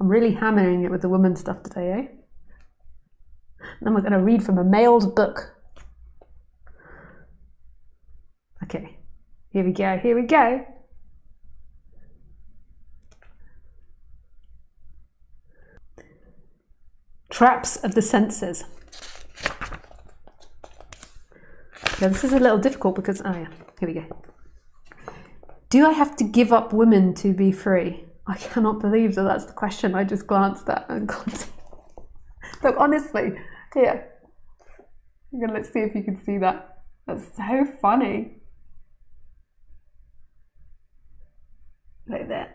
I'm really hammering it with the woman stuff today, eh? Then we're going to read from a male's book. Okay, here we go, here we go. Traps of the senses. Now this is a little difficult because, oh yeah, here we go. Do I have to give up women to be free? I cannot believe that that's the question I just glanced at. And look, honestly, here. Let's see if you can see that. That's so funny. Like that.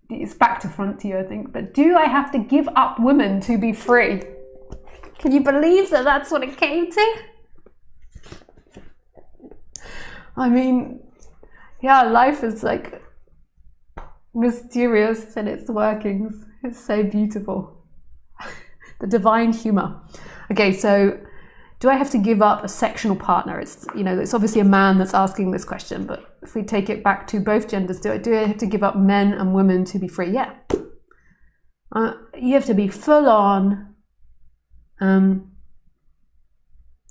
It's back to front to you, I think. But do I have to give up women to be free? Can you believe that that's what it came to? I mean, yeah, life is like mysterious in its workings. It's so beautiful. The divine humor. Okay, so do I have to give up a sectional partner? It's, you know, it's obviously a man that's asking this question, but if we take it back to both genders, do I have to give up men and women to be free? Yeah. You have to be full on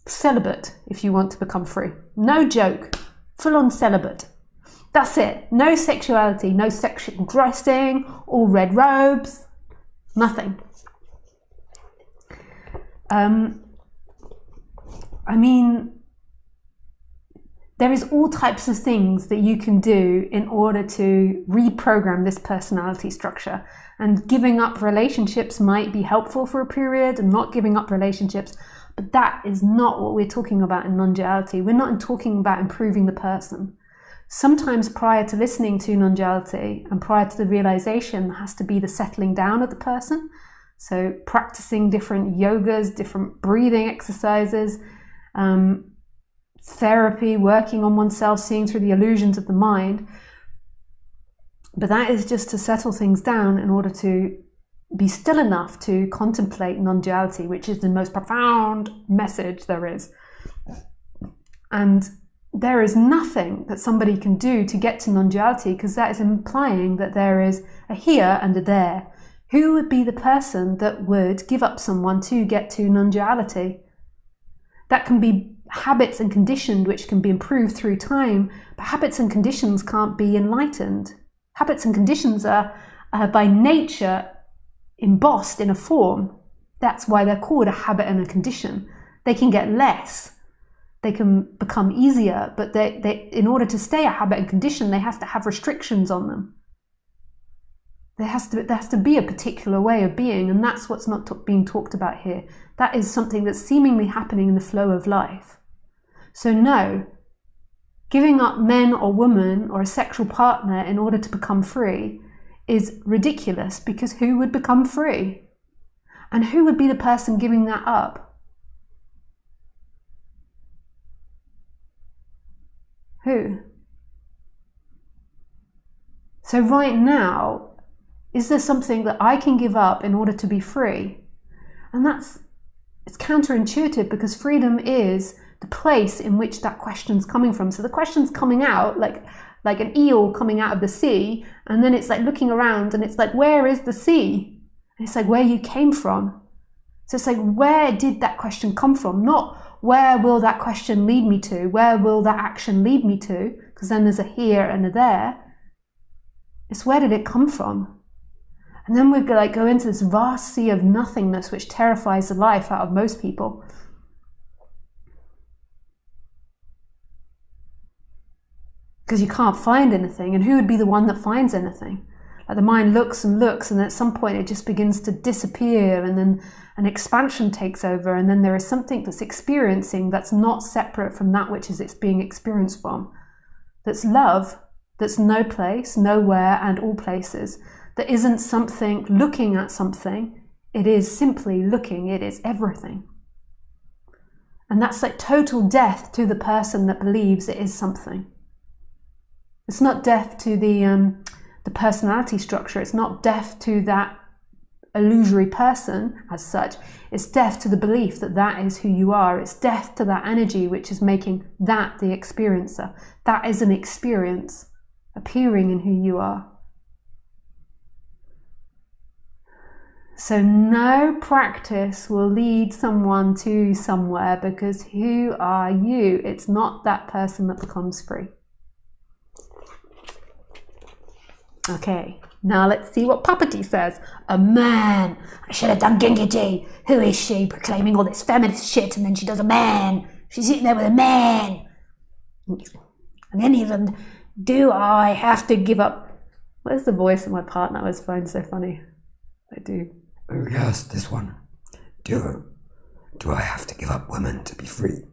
celibate if you want to become free. No joke. Full on celibate. That's it. No sexuality, no sexual dressing, all red robes, nothing. I mean, there is all types of things that you can do in order to reprogram this personality structure. And giving up relationships might be helpful for a period, and not giving up relationships, but that is not what we're talking about in non-duality. We're not talking about improving the person. Sometimes prior to listening to non-duality and prior to the realization has to be the settling down of the person. So practicing different yogas, different breathing exercises, therapy, working on oneself, seeing through the illusions of the mind. But that is just to settle things down in order to be still enough to contemplate non-duality, which is the most profound message there is. And there is nothing that somebody can do to get to non-duality, because that is implying that there is a here and a there. Who would be the person that would give up someone to get to non-duality? That can be habits and conditioned, which can be improved through time, but habits and conditions can't be enlightened. Habits and conditions are by nature embossed in a form. That's why they're called a habit and a condition. They can get less. They can become easier, but they in order to stay a habit and condition, they have to have restrictions on them. There has to be a particular way of being, and that's what's not being talked about here. That is something that's seemingly happening in the flow of life. So no, giving up men or women or a sexual partner in order to become free is ridiculous, because who would become free? And who would be the person giving that up? Who? So right now, is there something that I can give up in order to be free? And it's counterintuitive, because freedom is the place in which that question's coming from. So the question's coming out like an eel coming out of the sea, and then it's like looking around and it's like, where is the sea? And it's like, where you came from. So it's like, where did that question come from? Not where will that question lead me to? Where will that action lead me to? Because then there's a here and a there. It's where did it come from? And then we go into this vast sea of nothingness, which terrifies the life out of most people. Because you can't find anything, and who would be the one that finds anything? Like the mind looks, and at some point it just begins to disappear, and then an expansion takes over, and then there is something that's experiencing that's not separate from that which is it's being experienced from. That's love, that's no place, nowhere, and all places. That isn't something looking at something, it is simply looking, it is everything. And that's like total death to the person that believes it is something. It's not death to the personality structure, it's not death to that illusory person as such, it's death to the belief that that is who you are, it's death to that energy which is making that the experiencer. That is an experience appearing in who you are. So no practice will lead someone to somewhere, because who are you? It's not that person that becomes free. Okay, now let's see what Papaji says. A man. I should have done Gengaji. Who is she proclaiming all this feminist shit, and then she does a man? She's sitting there with a man. And then even, do I have to give up? What is the voice of my partner? I always find so funny. I do. Oh yes, this one. Do I have to give up women to be free?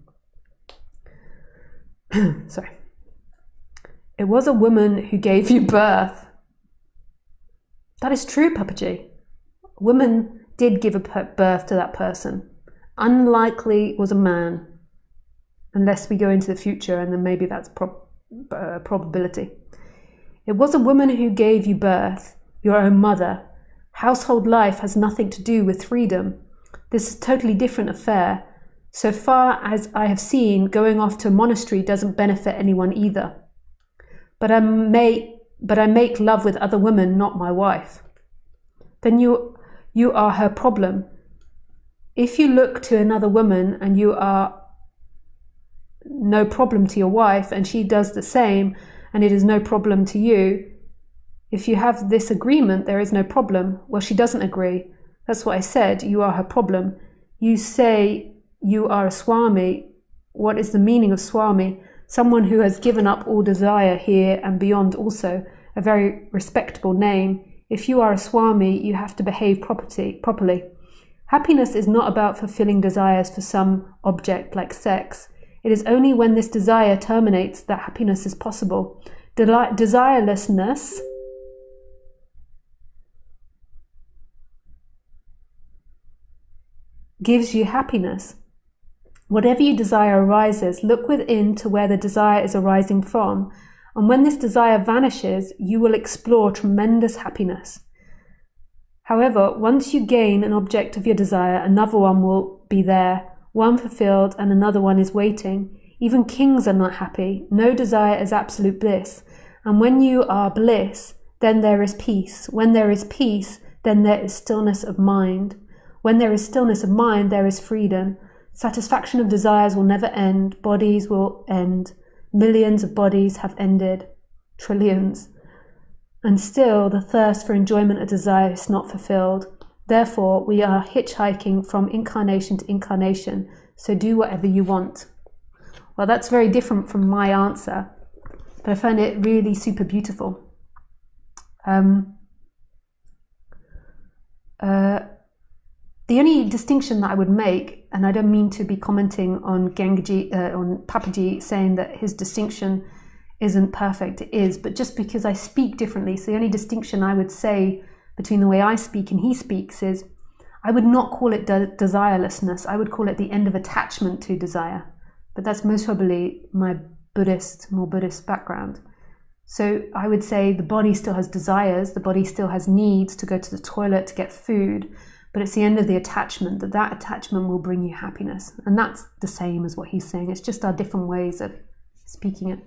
Sorry. It was a woman who gave you birth. That is true, Papaji. Women did give birth to that person. Unlikely it was a man. Unless we go into the future, and then maybe that's probability. It was a woman who gave you birth, your own mother. Household life has nothing to do with freedom. This is a totally different affair. So far as I have seen, going off to a monastery doesn't benefit anyone either. But I make love with other women, not my wife. Then you are her problem. If you look to another woman and you are no problem to your wife, and she does the same, and it is no problem to you, if you have this agreement, there is no problem. Well, she doesn't agree. That's what I said. You are her problem. You say you are a Swami. What is the meaning of Swami? Someone who has given up all desire here and beyond, also a very respectable name. If you are a Swami, you have to behave properly. Happiness is not about fulfilling desires for some object like sex. It is only when this desire terminates that happiness is possible. Desirelessness gives you happiness. Whatever you desire arises, look within to where the desire is arising from, and when this desire vanishes, you will explore tremendous happiness. However, once you gain an object of your desire, another one will be there, one fulfilled and another one is waiting. Even kings are not happy. No desire is absolute bliss. And when you are bliss, then there is peace. When there is peace, then there is stillness of mind. When there is stillness of mind, there is freedom. Satisfaction of desires will never end. Bodies will end. Millions of bodies have ended. Trillions. And still, the thirst for enjoyment of desire is not fulfilled. Therefore, we are hitchhiking from incarnation to incarnation. So do whatever you want. Well, that's very different from my answer, but I find it really super beautiful. The only distinction that I would make, and I don't mean to be commenting on on Papaji saying that his distinction isn't perfect, it is, but just because I speak differently, so the only distinction I would say between the way I speak and he speaks is, I would not call it desirelessness, I would call it the end of attachment to desire. But that's most probably my more Buddhist background. So I would say the body still has desires, the body still has needs to go to the toilet, to get food, but it's the end of the attachment, that attachment will bring you happiness. And that's the same as what he's saying. It's just our different ways of speaking it.